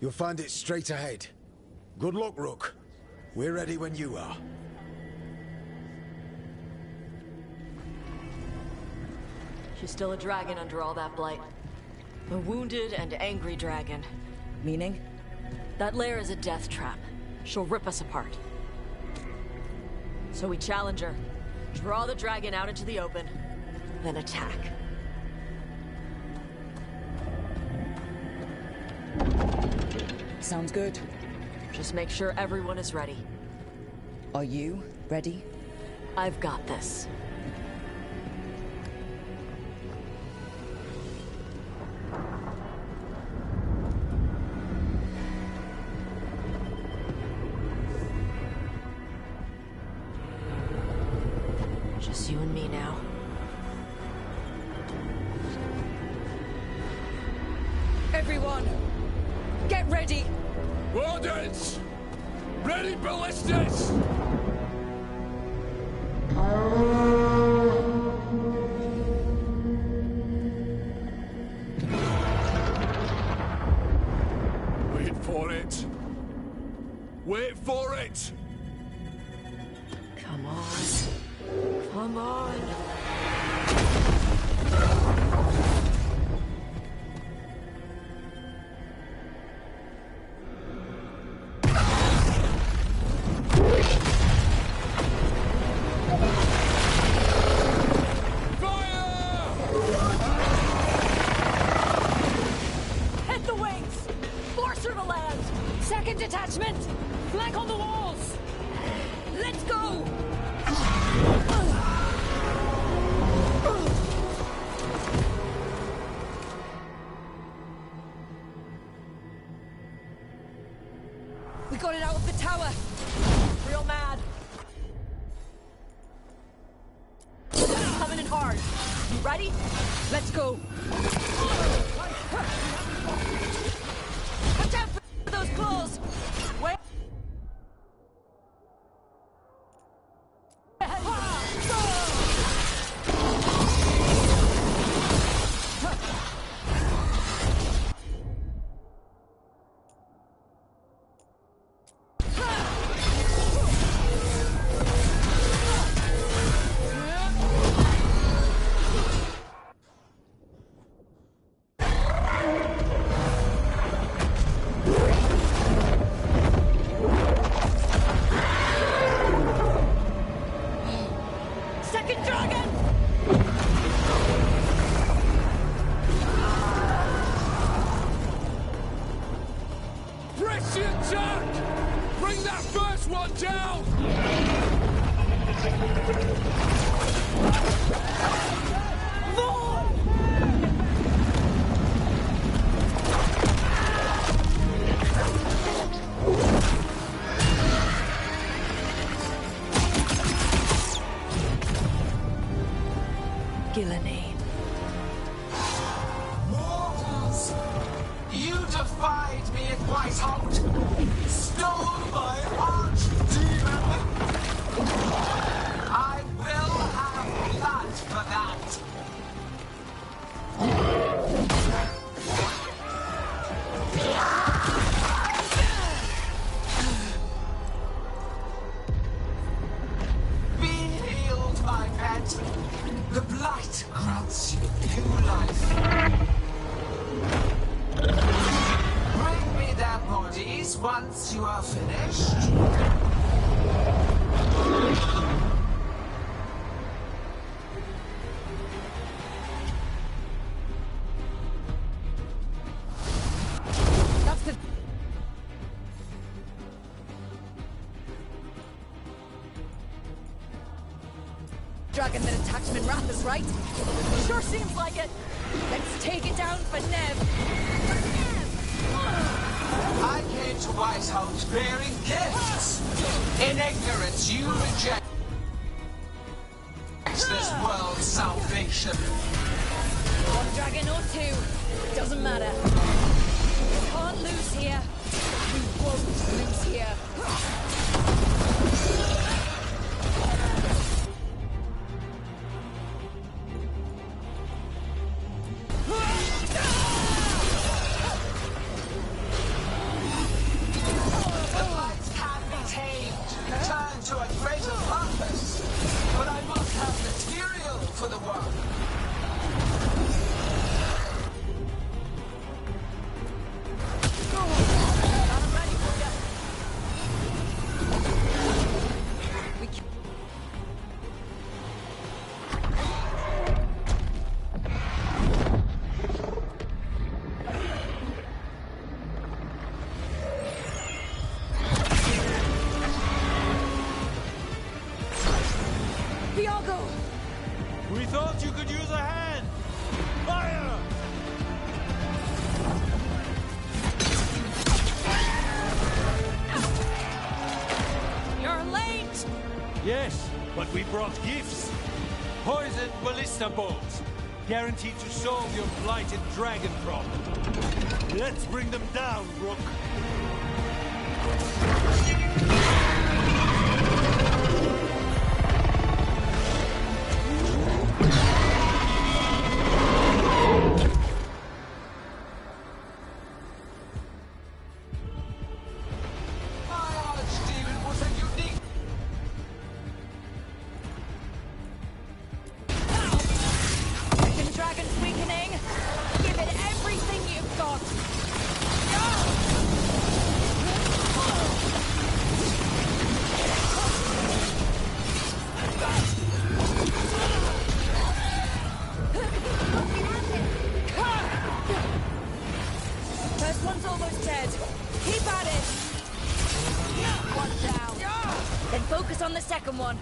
You'll find it straight ahead. Good luck, Rook. We're ready when you are. She's still a dragon under all that blight. A wounded and angry dragon. Meaning? That lair is a death trap. She'll rip us apart. So we challenge her, draw the dragon out into the open, then attack. Sounds good. Just make sure everyone is ready. Are you ready? I've got this. Just you and me now. Everyone, get ready! Wardens! Ready ballistas! Wait for it! Wait for it! Come on. Come on. Hit the wings! Force her to land! Second detachment! Flank on the walls! Let's go! We got it out of the tower! Real mad. Coming in hard. You ready? Let's go! Watch out for those claws! Wait! Mortals, you defied me at Whitehout, stole my archdemon. I will have blood for that. Be healed, my pet. The blight grants you new life. Bring me their bodies once you are finished. That's the... dragon that attacked him in Rathas, right? Sure seems like it. Let's take it down for Nev. I came to Whitehout bearing gifts. In ignorance, you reject this world's salvation. One dragon or two, doesn't matter. We can't lose here. We won't lose here. Turn to a greater purpose, but I must have material for the work. We thought you could use a hand! Fire! You're late! Yes, but we brought gifts. Poison ballista bolts. Guaranteed to solve your blighted dragon problem. Let's bring them down, Rook. Dragon's weakening. Give it everything you've got. First one's almost dead. Keep at it. One down. Then focus on the second one.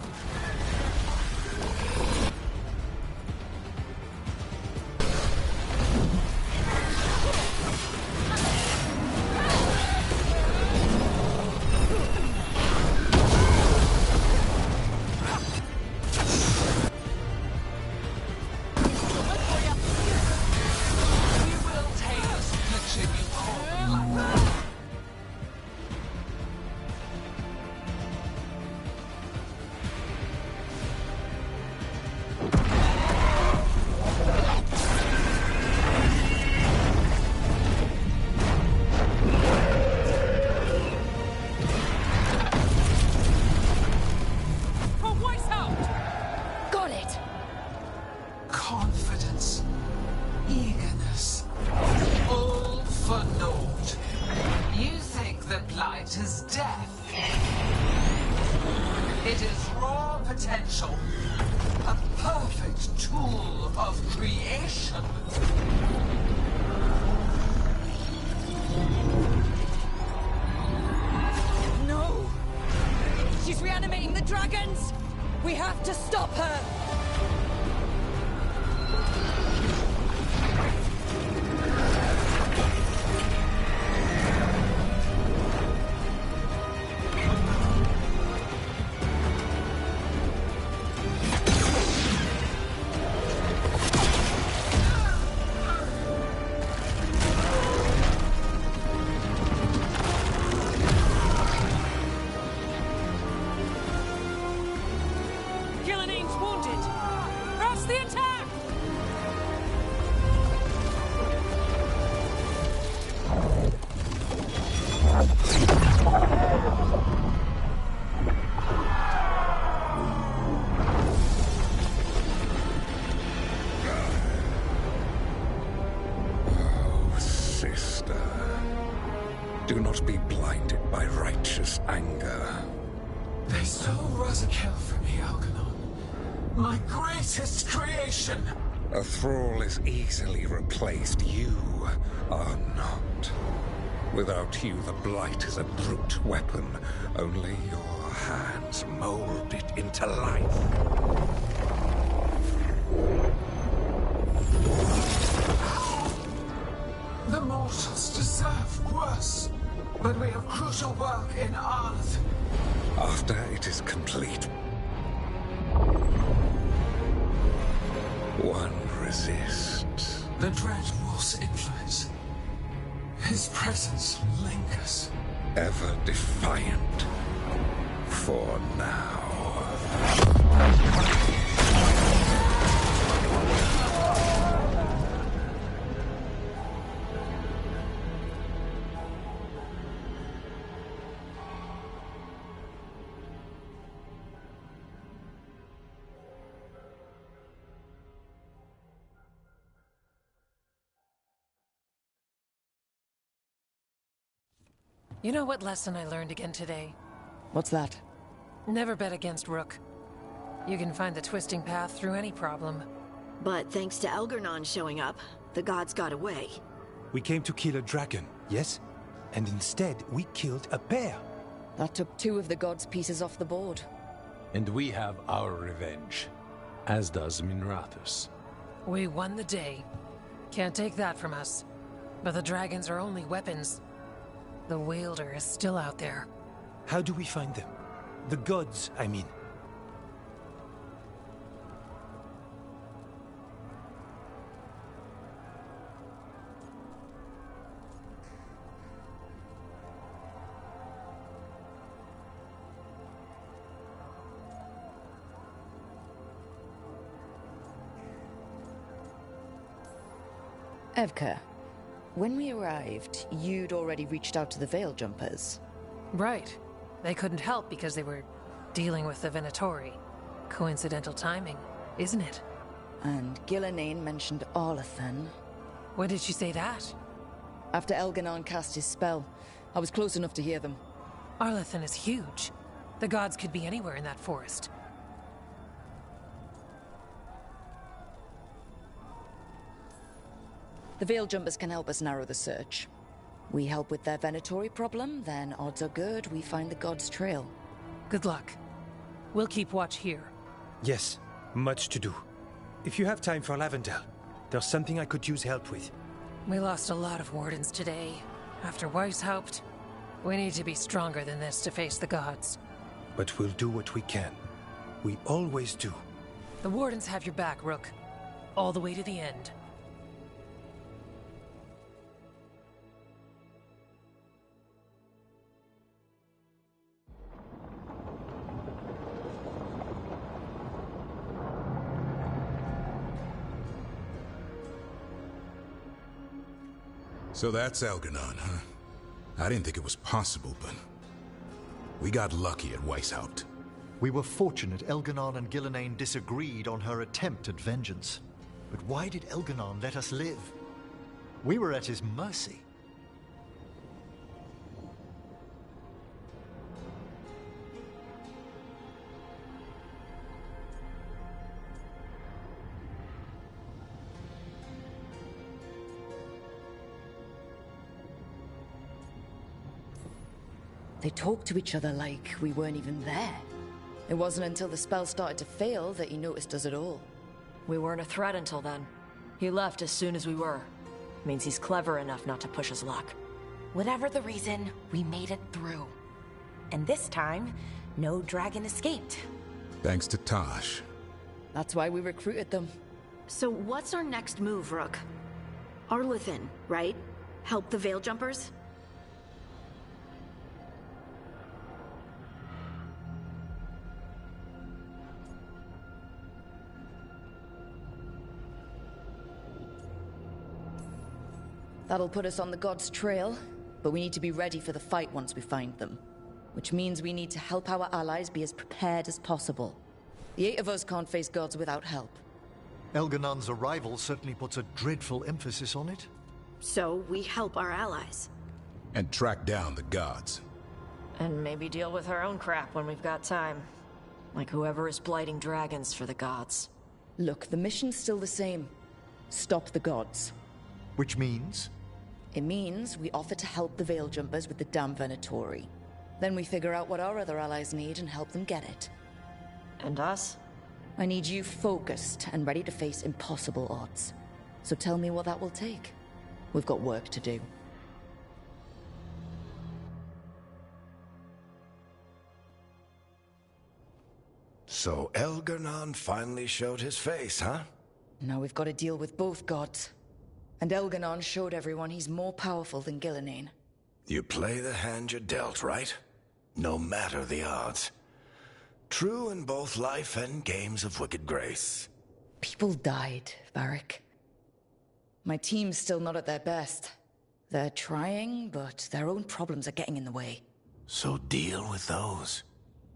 death. It is raw potential. A perfect tool of creation. No! She's reanimating the dragons! We have to stop her! Do not be blinded by righteous anger. They stole Razakel from me, Algernon. My greatest creation! A thrall is easily replaced. You are not. Without you, the blight is a brute weapon. Only your hands mold it into life. The mortals deserve worse. But we have crucial work in Arth. After it is complete, one resists. The Dread Wolf's influence. His presence lingers. Ever defiant. For now. You know what lesson I learned again today? What's that? Never bet against Rook. You can find the twisting path through any problem. But thanks to Algernon showing up, the gods got away. We came to kill a dragon, yes? And instead, we killed a bear. That took 2 of the gods' pieces off the board. And we have our revenge, as does Minrathus. We won the day. Can't take that from us. But the dragons are only weapons. The Wielder is still out there. How do we find them? The gods, I mean. Evka, when we arrived, you'd already reached out to the Veil Jumpers. Right. They couldn't help because they were dealing with the Venatori. Coincidental timing, isn't it? And Gillenane mentioned Arlathan. When did she say that? After Elganon cast his spell. I was close enough to hear them. Arlathan is huge. The gods could be anywhere in that forest. The Veil Jumpers can help us narrow the search. We help with their Venatori problem, then odds are good we find the gods' trail. Good luck. We'll keep watch here. Yes, much to do. If you have time for Lavendel, there's something I could use help with. We lost a lot of wardens today. After Weishaupt, we need to be stronger than this to face the gods. But we'll do what we can. We always do. The wardens have your back, Rook. All the way to the end. So that's Algernon, huh? I didn't think it was possible, but we got lucky at Weishaupt. We were fortunate Elganon and Gillenane disagreed on her attempt at vengeance. But why did Elganon let us live? We were at his mercy. They talked to each other like we weren't even there. It wasn't until the spell started to fail that he noticed us at all. We weren't a threat until then. He left as soon as we were. Means he's clever enough not to push his luck. Whatever the reason, we made it through. And this time, no dragon escaped. Thanks to Tosh. That's why we recruited them. So what's our next move, Rook? Arlithin, right? Help the Veil Jumpers? That'll put us on the gods' trail, but we need to be ready for the fight once we find them. Which means we need to help our allies be as prepared as possible. The 8 of us can't face gods without help. Elganon's arrival certainly puts a dreadful emphasis on it. So we help our allies. And track down the gods. And maybe deal with our own crap when we've got time. Like whoever is blighting dragons for the gods. Look, the mission's still the same. Stop the gods. Which means? It means we offer to help the Veil Jumpers with the damn Venatori. Then we figure out what our other allies need and help them get it. And us? I need you focused and ready to face impossible odds. So tell me what that will take. We've got work to do. So Elganon finally showed his face, huh? Now we've got to deal with both gods. And Elganon showed everyone he's more powerful than Gillenane. You play the hand you're dealt, right? No matter the odds. True in both life and games of wicked grace. People died, Varric. My team's still not at their best. They're trying, but their own problems are getting in the way. So deal with those.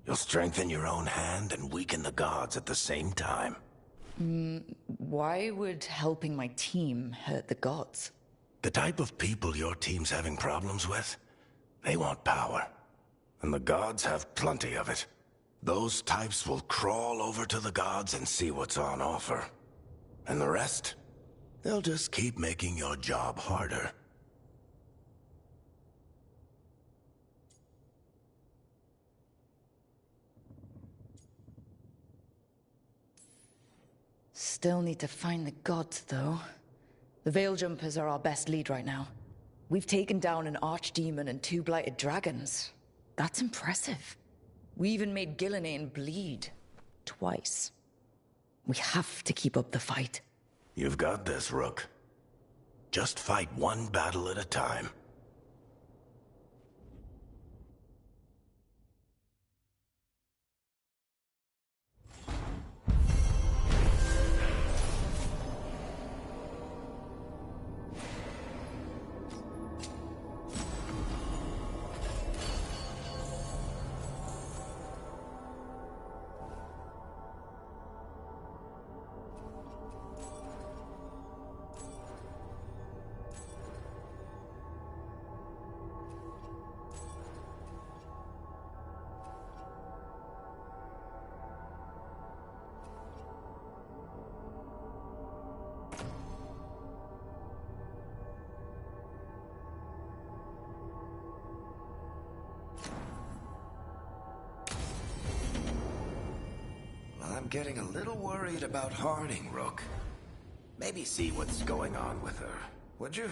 You'll strengthen your own hand and weaken the gods at the same time. Why would helping my team hurt the gods? The type of people your team's having problems with, they want power. And the gods have plenty of it. Those types will crawl over to the gods and see what's on offer. And the rest, they'll just keep making your job harder. Still need to find the gods, though. The Veil Jumpers are our best lead right now. We've taken down an archdemon and 2 blighted dragons. That's impressive. We even made Gillenane bleed. Twice. We have to keep up the fight. You've got this, Rook. Just fight one battle at a time. I'm getting a little worried about Harding, Rook. Maybe see what's going on with her, would you?